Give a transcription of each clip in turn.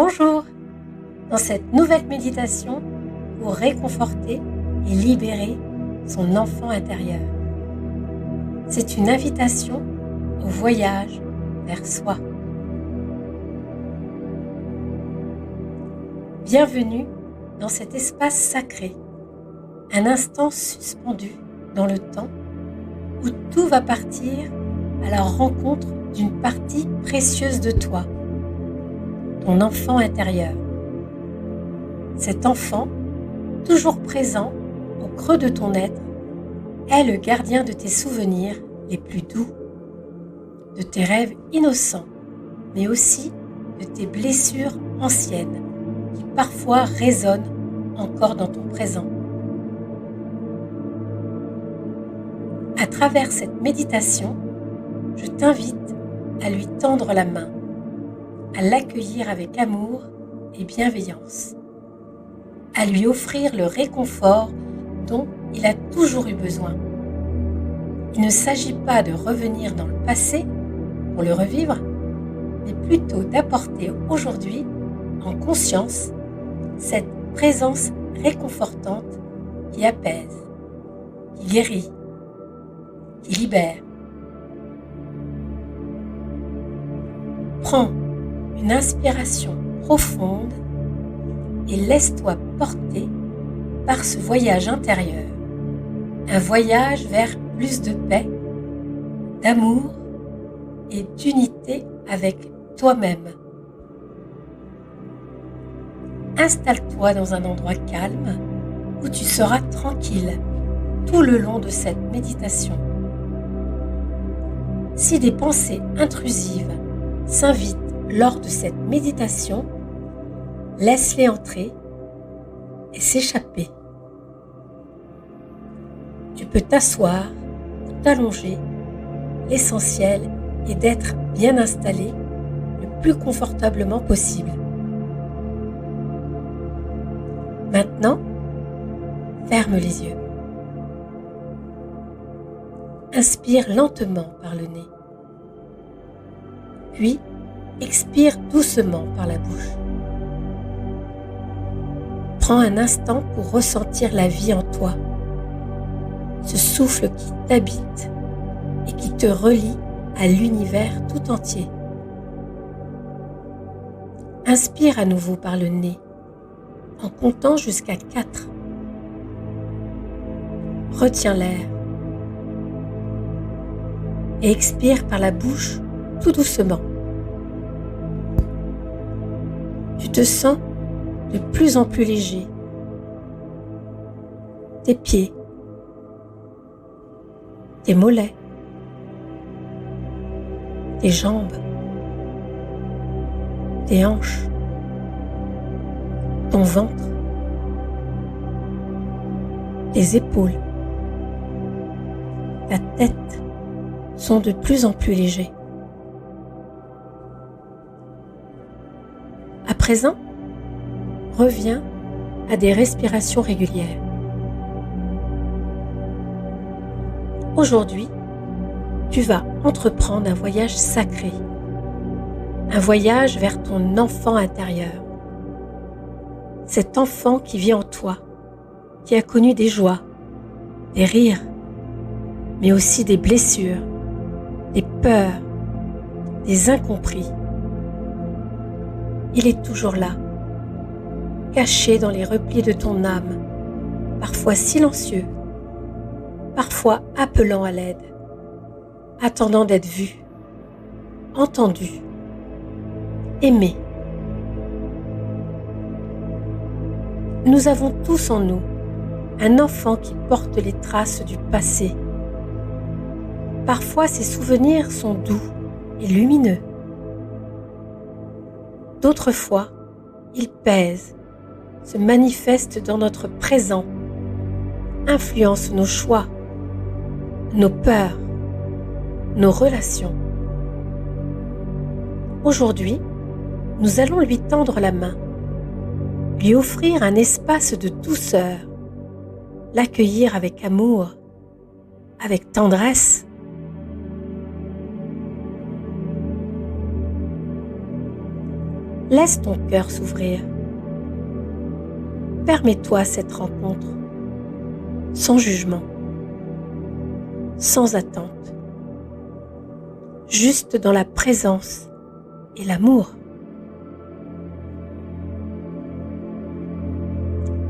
Bonjour! Dans cette nouvelle méditation pour réconforter et libérer son enfant intérieur. C'est une invitation au voyage vers soi. Bienvenue dans cet espace sacré, un instant suspendu dans le temps où tout va partir à la rencontre d'une partie précieuse de toi, ton enfant intérieur. Cet enfant, toujours présent au creux de ton être, est le gardien de tes souvenirs les plus doux, de tes rêves innocents, mais aussi de tes blessures anciennes qui parfois résonnent encore dans ton présent. À travers cette méditation, je t'invite à lui tendre la main, à l'accueillir avec amour et bienveillance, à lui offrir le réconfort dont il a toujours eu besoin. Il ne s'agit pas de revenir dans le passé pour le revivre, mais plutôt d'apporter aujourd'hui, en conscience, cette présence réconfortante qui apaise, qui guérit, qui libère. Prends une inspiration profonde et laisse-toi porter par ce voyage intérieur, un voyage vers plus de paix, d'amour et d'unité avec toi-même. Installe-toi dans un endroit calme où tu seras tranquille tout le long de cette méditation. Si des pensées intrusives s'invitent lors de cette méditation, laisse-les entrer et s'échapper. Tu peux t'asseoir ou t'allonger. L'essentiel est d'être bien installé le plus confortablement possible. Maintenant, ferme les yeux. Inspire lentement par le nez. Puis, expire doucement par la bouche. Prends un instant pour ressentir la vie en toi, ce souffle qui t'habite et qui te relie à l'univers tout entier. Inspire à nouveau par le nez, en comptant jusqu'à 4. Retiens l'air et expire par la bouche tout doucement. Tu te sens de plus en plus léger. Tes pieds, tes mollets, tes jambes, tes hanches, ton ventre, tes épaules, ta tête sont de plus en plus légers. À présent, reviens à des respirations régulières. Aujourd'hui, tu vas entreprendre un voyage sacré, un voyage vers ton enfant intérieur. Cet enfant qui vit en toi, qui a connu des joies, des rires, mais aussi des blessures, des peurs, des incompris. Il est toujours là, caché dans les replis de ton âme, parfois silencieux, parfois appelant à l'aide, attendant d'être vu, entendu, aimé. Nous avons tous en nous un enfant qui porte les traces du passé. Parfois, ces souvenirs sont doux et lumineux. D'autres fois, ils pèsent, se manifestent dans notre présent, influencent nos choix, nos peurs, nos relations. Aujourd'hui, nous allons lui tendre la main, lui offrir un espace de douceur, l'accueillir avec amour, avec tendresse. Laisse ton cœur s'ouvrir. Permets-toi cette rencontre, sans jugement, sans attente, juste dans la présence et l'amour.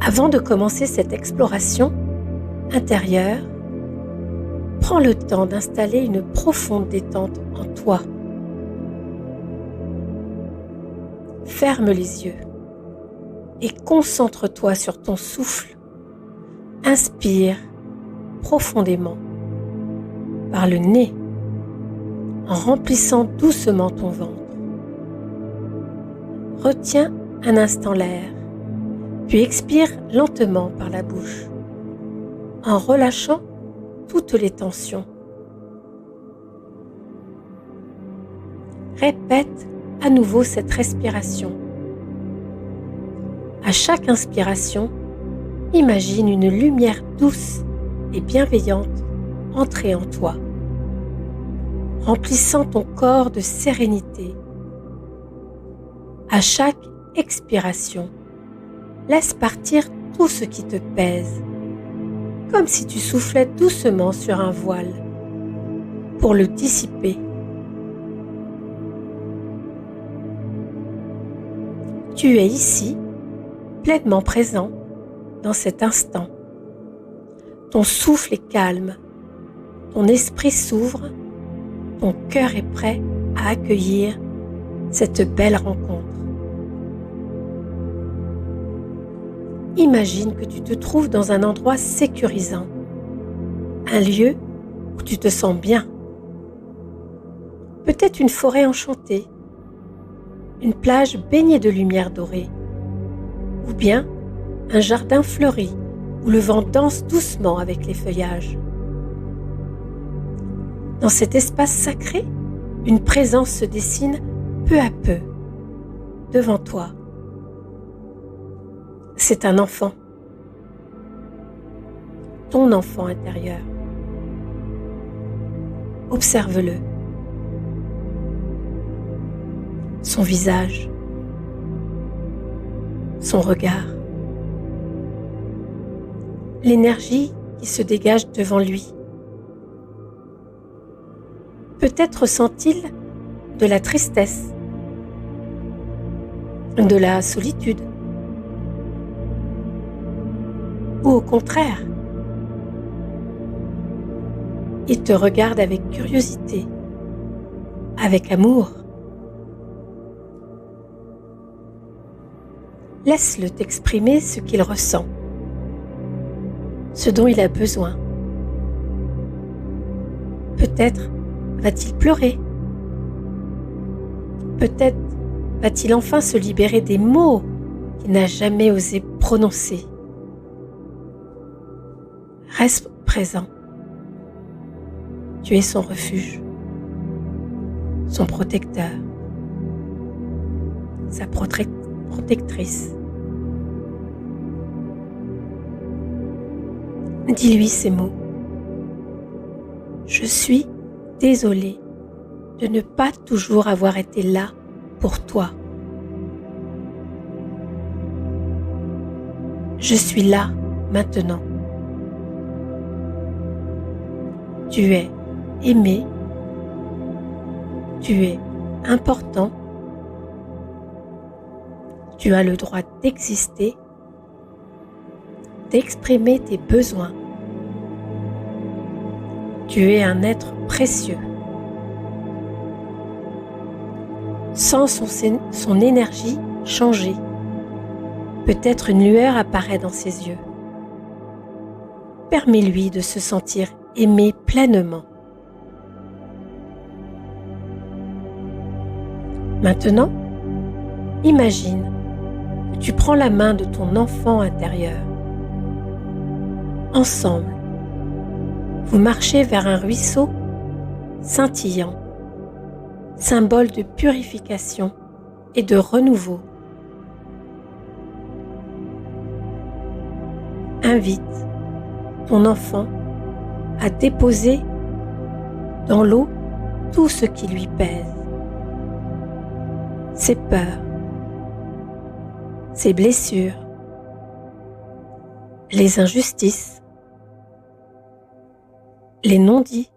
Avant de commencer cette exploration intérieure, prends le temps d'installer une profonde détente en toi. Ferme les yeux et concentre-toi sur ton souffle. Inspire profondément par le nez en remplissant doucement ton ventre. Retiens un instant l'air, puis expire lentement par la bouche en relâchant toutes les tensions. Répète à nouveau cette respiration. À chaque inspiration, imagine une lumière douce et bienveillante entrer en toi, remplissant ton corps de sérénité. À chaque expiration, laisse partir tout ce qui te pèse, comme si tu soufflais doucement sur un voile pour le dissiper. Tu es ici, pleinement présent dans cet instant. Ton souffle est calme, ton esprit s'ouvre, ton cœur est prêt à accueillir cette belle rencontre. Imagine que tu te trouves dans un endroit sécurisant, un lieu où tu te sens bien. Peut-être une forêt enchantée, une plage baignée de lumière dorée, ou bien un jardin fleuri où le vent danse doucement avec les feuillages. Dans cet espace sacré, une présence se dessine peu à peu devant toi. C'est un enfant, ton enfant intérieur. Observe-le. Son visage, son regard, l'énergie qui se dégage devant lui. Peut-être ressent-il de la tristesse, de la solitude, ou au contraire, il te regarde avec curiosité, avec amour. Laisse-le t'exprimer ce qu'il ressent, ce dont il a besoin. Peut-être va-t-il pleurer. Peut-être va-t-il enfin se libérer des mots qu'il n'a jamais osé prononcer. Reste présent. Tu es son refuge, son protecteur, sa protectrice. Dis-lui ces mots. Je suis désolée de ne pas toujours avoir été là pour toi. Je suis là maintenant. Tu es aimé, tu es important, tu as le droit d'exister, d'exprimer tes besoins. Tu es un être précieux. Sens son énergie changer. Peut-être une lueur apparaît dans ses yeux. Permets-lui de se sentir aimé pleinement. Maintenant, imagine que tu prends la main de ton enfant intérieur. Ensemble, vous marchez vers un ruisseau scintillant, symbole de purification et de renouveau. Invite ton enfant à déposer dans l'eau tout ce qui lui pèse. Ses peurs, ses blessures, les injustices, les non-dits.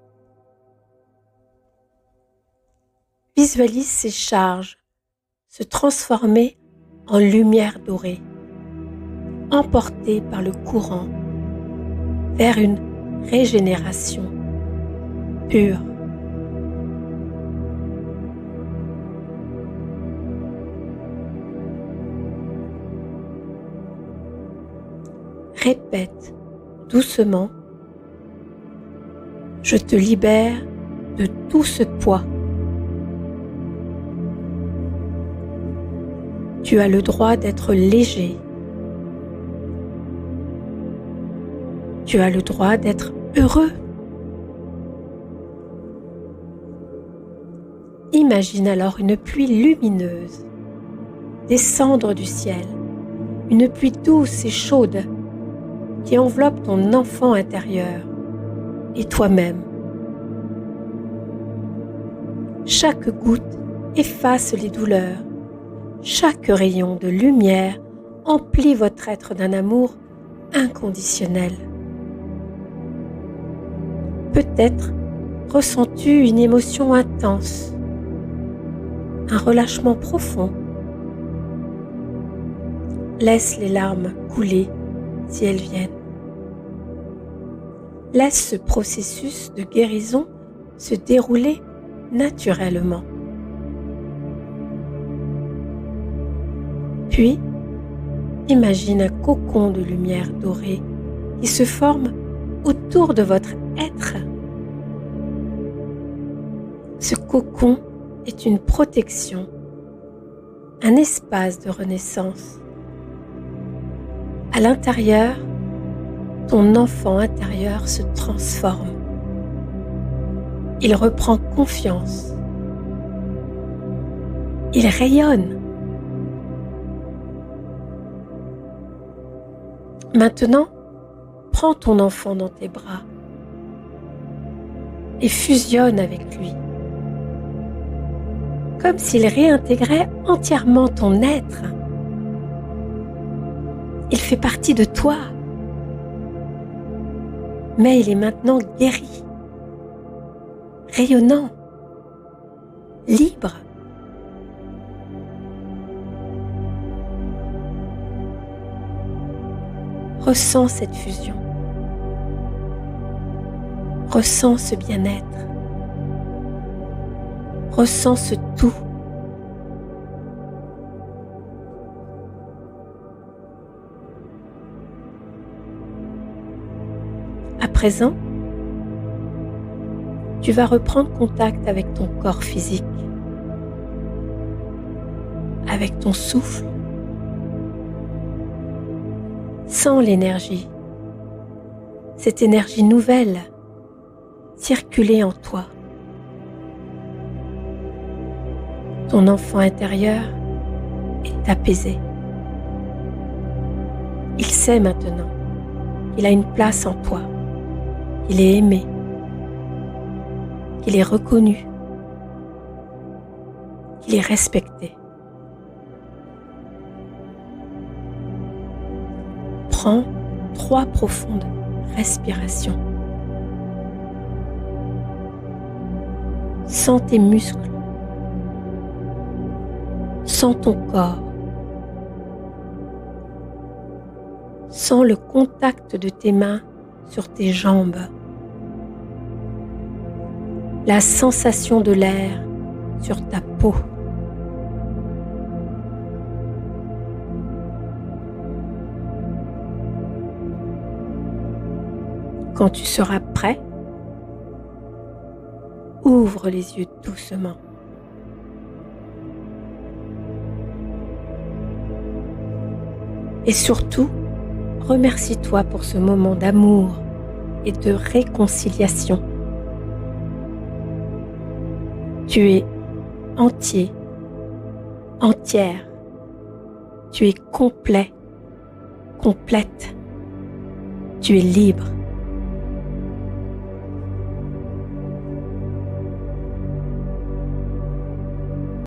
Visualise ces charges se transformer en lumière dorée, emportée par le courant vers une régénération pure. Répète doucement: je te libère de tout ce poids. Tu as le droit d'être léger. Tu as le droit d'être heureux. Imagine alors une pluie lumineuse descendre du ciel, une pluie douce et chaude qui enveloppe ton enfant intérieur et toi-même. Chaque goutte efface les douleurs. Chaque rayon de lumière emplit votre être d'un amour inconditionnel. Peut-être ressens-tu une émotion intense, un relâchement profond. Laisse les larmes couler si elles viennent. Laisse ce processus de guérison se dérouler naturellement. Puis, imagine un cocon de lumière dorée qui se forme autour de votre être. Ce cocon est une protection, un espace de renaissance. À l'intérieur, ton enfant intérieur se transforme. Il reprend confiance. Il rayonne. Maintenant, prends ton enfant dans tes bras et fusionne avec lui, comme s'il réintégrait entièrement ton être. Il fait partie de toi, mais il est maintenant guéri, rayonnant, libre. Ressens cette fusion. Ressens ce bien-être. Ressens ce tout. À présent, tu vas reprendre contact avec ton corps physique, avec ton souffle. Sens l'énergie, cette énergie nouvelle circuler en toi. Ton enfant intérieur est apaisé. Il sait maintenant qu'il a une place en toi, qu'il est aimé, qu'il est reconnu, qu'il est respecté. Prends 3 profondes respirations. Sens tes muscles. Sens ton corps. Sens le contact de tes mains sur tes jambes. La sensation de l'air sur ta peau. Quand tu seras prêt, ouvre les yeux doucement. Et surtout, remercie-toi pour ce moment d'amour et de réconciliation. Tu es entier, entière. Tu es complet, complète. Tu es libre.